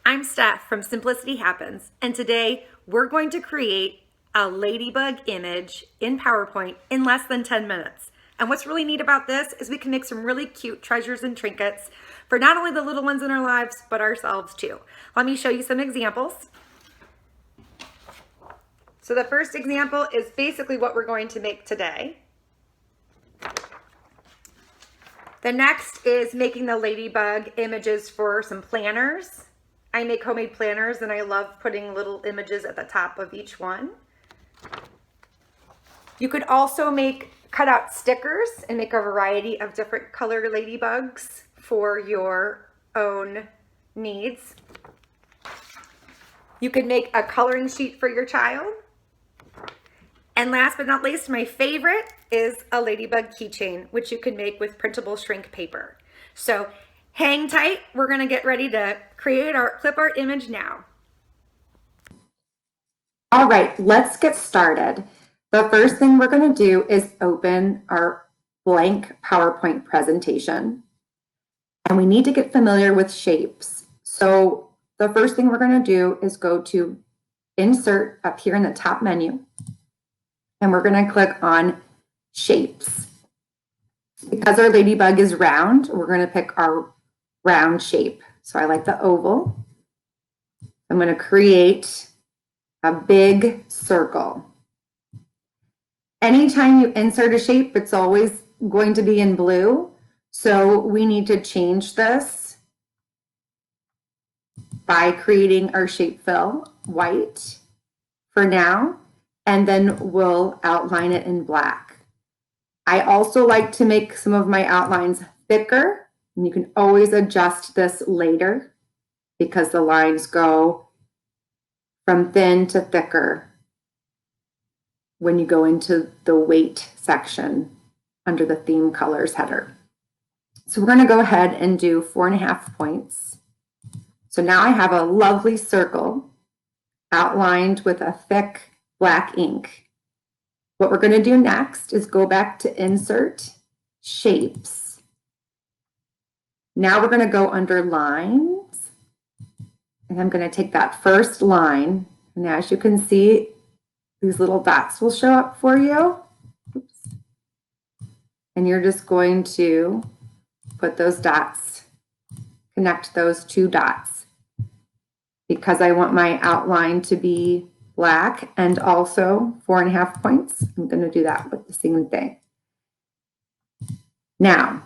I'm Steph from Simplicity Happens, and today we're going to create a ladybug image in PowerPoint in less than 10 minutes. And what's really neat about this is we can make some really cute treasures and trinkets for not only the little ones in our lives, but ourselves too. Let me show you some examples. So the first example is basically what we're going to make today. The next is making the ladybug images for some planners. I make homemade planners and I love putting little images at the top of each one. You could also cut out stickers and make a variety of different color ladybugs for your own needs. You could make a coloring sheet for your child. And last but not least, my favorite is a ladybug keychain, which you can make with printable shrink paper. So hang tight, we're gonna get ready to create our clip art image now. All right, let's get started. The first thing we're gonna do is open our blank PowerPoint presentation. And we need to get familiar with shapes. So the first thing we're gonna do is go to Insert up here in the top menu. And we're gonna click on Shapes. Because our ladybug is round, we're gonna pick our round shape. So I like the oval. I'm gonna create a big circle. Anytime you insert a shape, it's always going to be in blue. So we need to change this by creating our shape fill white for now, and then we'll outline it in black. I also like to make some of my outlines thicker, and you can always adjust this later because the lines go from thin to thicker when you go into the weight section under the theme colors header. So we're going to go ahead and do 4.5 points. So now I have a lovely circle outlined with a thick black ink. What we're going to do next is go back to Insert, Shapes. Now we're going to go under Lines, and I'm going to take that first line, and as you can see, these little dots will show up for you. Oops. And you're just going to put those dots, connect those two dots. Because I want my outline to be black and also 4.5 points, I'm going to do that with the same thing. Now,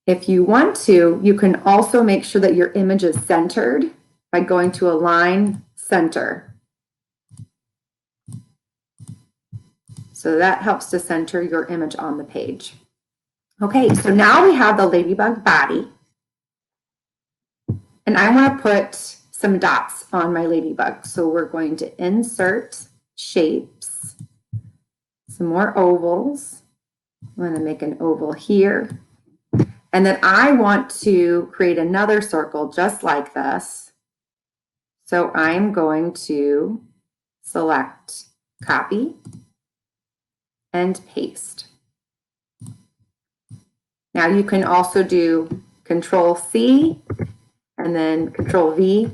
if you want to, you can also make sure that your image is centered by going to Align Center. So that helps to center your image on the page. Okay, so now we have the ladybug body. And I want to put some dots on my ladybug. So we're going to Insert, Shapes, some more ovals. I'm going to make an oval here. And then I want to create another circle just like this. So I'm going to select Copy and Paste. Now you can also do Control C and then Control V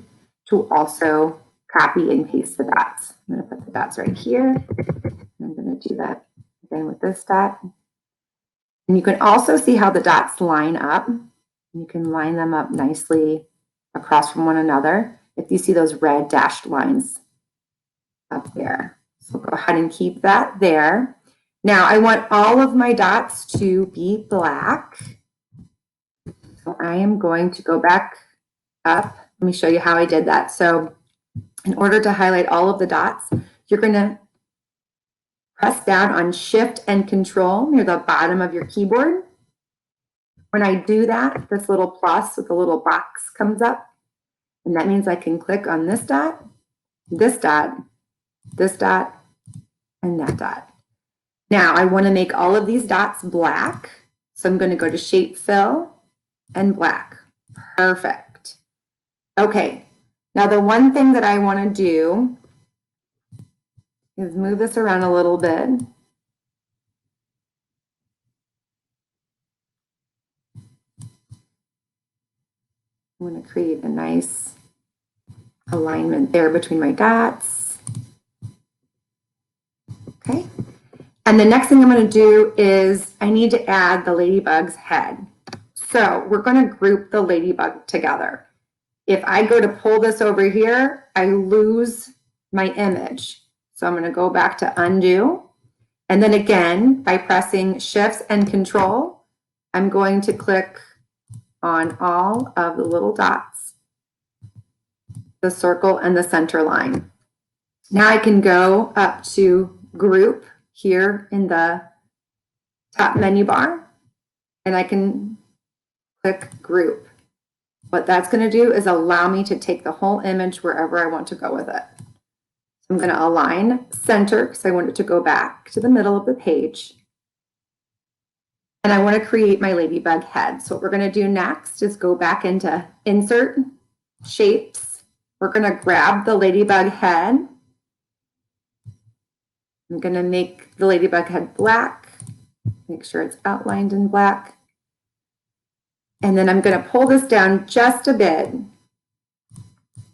to also copy and paste the dots. I'm going to put the dots right here. I'm going to do that again with this dot. And you can also see how the dots line up. You can line them up nicely across from one another if you see those red dashed lines up there. So go ahead and keep that there. Now I want all of my dots to be black. So I am going to go back up. Let me show you how I did that. So in order to highlight all of the dots, you're going to press down on Shift and Control near the bottom of your keyboard. When I do that, this little plus with a little box comes up, and that means I can click on this dot, this dot, this dot, and that dot. Now I want to make all of these dots black, so I'm going to go to Shape Fill and Black. Perfect. Okay, now the one thing that I want to do is move this around a little bit. I'm going to create a nice alignment there between my dots. Okay. And the next thing I'm going to do is I need to add the ladybug's head. So we're going to group the ladybug together. If I go to pull this over here, I lose my image. So I'm going to go back to undo. And then again, by pressing shifts and control, I'm going to click on all of the little dots, the circle and the center line. Now I can go up to group here in the top menu bar, and I can click group. What that's going to do is allow me to take the whole image wherever I want to go with it. So I'm going to align center because I want it to go back to the middle of the page. And I want to create my ladybug head. So what we're going to do next is go back into Insert, Shapes. We're going to grab the ladybug head. I'm going to make the ladybug head black. Make sure it's outlined in black. And then I'm going to pull this down just a bit.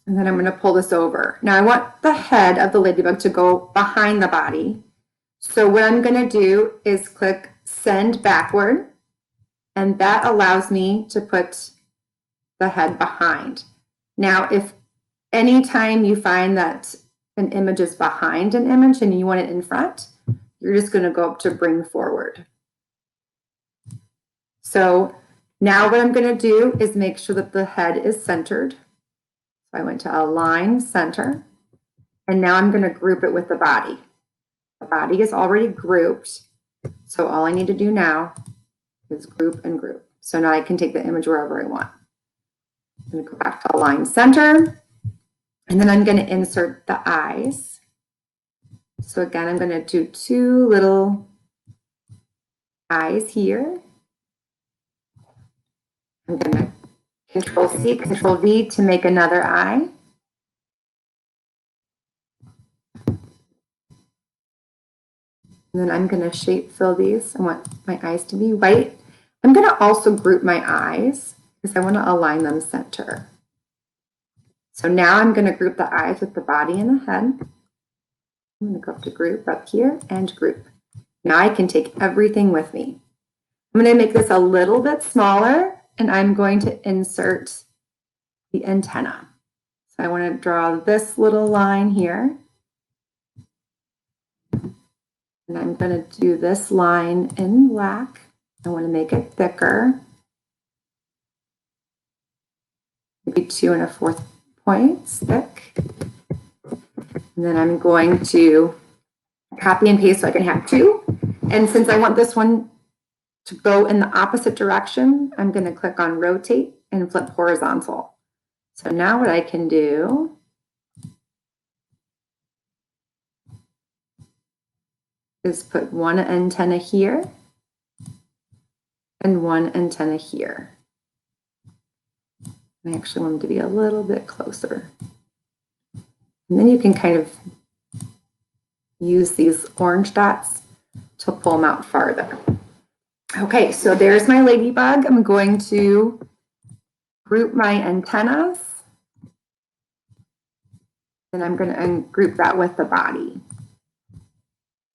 And then I'm going to pull this over. Now I want the head of the ladybug to go behind the body. So what I'm going to do is click Send Backward. And that allows me to put the head behind. Now, if anytime you find that an image is behind an image and you want it in front, you're just going to go up to Bring Forward. So now what I'm going to do is make sure that the head is centered. So I went to Align Center, and now I'm going to group it with the body. The body is already grouped, so all I need to do now is group and group. So now I can take the image wherever I want. I'm going to go back to Align Center, and then I'm going to insert the eyes. So again, I'm going to do two little eyes here. I'm going to Control C, Control V to make another eye. And then I'm going to shape fill these. I want my eyes to be white. I'm going to also group my eyes because I want to align them center. So now I'm going to group the eyes with the body and the head. I'm going to go up to group up here and group. Now I can take everything with me. I'm going to make this a little bit smaller, and I'm going to insert the antenna. So I want to draw this little line here. And I'm going to do this line in black. I want to make it thicker. Maybe 2 1/4 points thick. And then I'm going to copy and paste so I can have 2. And since I want this one to go in the opposite direction, I'm going to click on Rotate and flip horizontal. So now what I can do is put one antenna here and one antenna here. I actually want them to be a little bit closer. And then you can kind of use these orange dots to pull them out farther. Okay, so there's my ladybug. I'm going to group my antennas. And I'm going to group that with the body.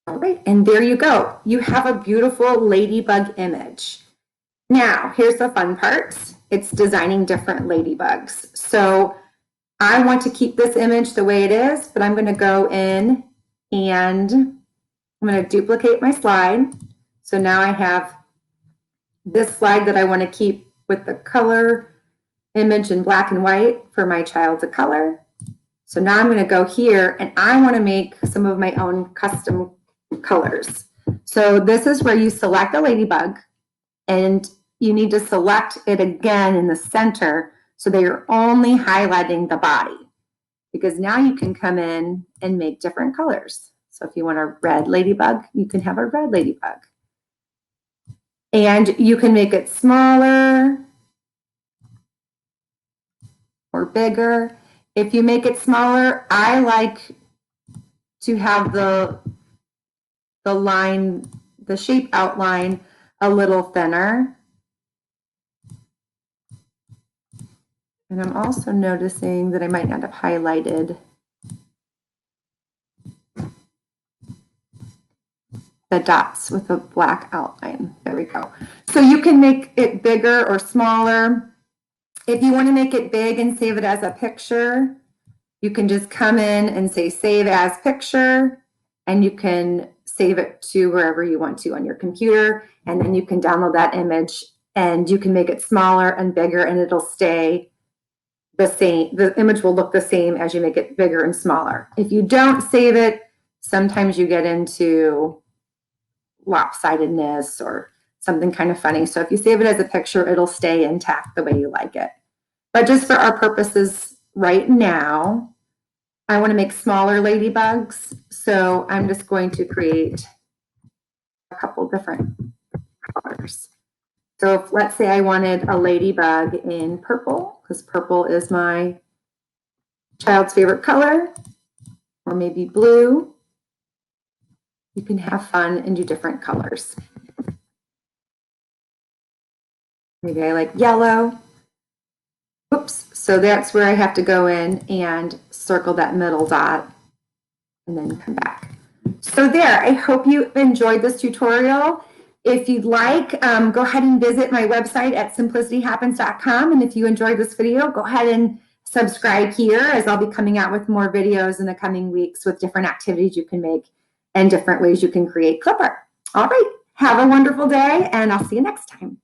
All right, and there you go. You have a beautiful ladybug image. Now, here's the fun part. It's designing different ladybugs. So I want to keep this image the way it is, but I'm going to go in and I'm going to duplicate my slide. So now I have this slide that I want to keep with the color image in black and white for my child to color. So now I'm going to go here and I want to make some of my own custom colors. So this is where you select a ladybug and you need to select it again in the center so that you're only highlighting the body, because now you can come in and make different colors. So if you want a red ladybug, you can have a red ladybug. And you can make it smaller or bigger. If you make it smaller, I like to have the line, the shape outline a little thinner. And I'm also noticing that I might not have highlighted the dots with a black outline. There we go. So you can make it bigger or smaller. If you want to make it big and save it as a picture, you can just come in and say save as picture, and you can save it to wherever you want to on your computer, and then you can download that image and you can make it smaller and bigger and it'll stay the same. The image will look the same as you make it bigger and smaller. If you don't save it, sometimes you get into lopsidedness or something kind of funny. So if you save it as a picture, it'll stay intact the way you like it. But just for our purposes right now, I want to make smaller ladybugs. So I'm just going to create a couple different colors. So if, let's say I wanted a ladybug in purple, because purple is my child's favorite color, or maybe blue. You can have fun and do different colors. Maybe I like yellow. Oops, so that's where I have to go in and circle that middle dot and then come back. So there, I hope you enjoyed this tutorial. If you'd like, go ahead and visit my website at simplicityhappens.com. And if you enjoyed this video, go ahead and subscribe here, as I'll be coming out with more videos in the coming weeks with different activities you can make and different ways you can create Clipart. All right, have a wonderful day, and I'll see you next time.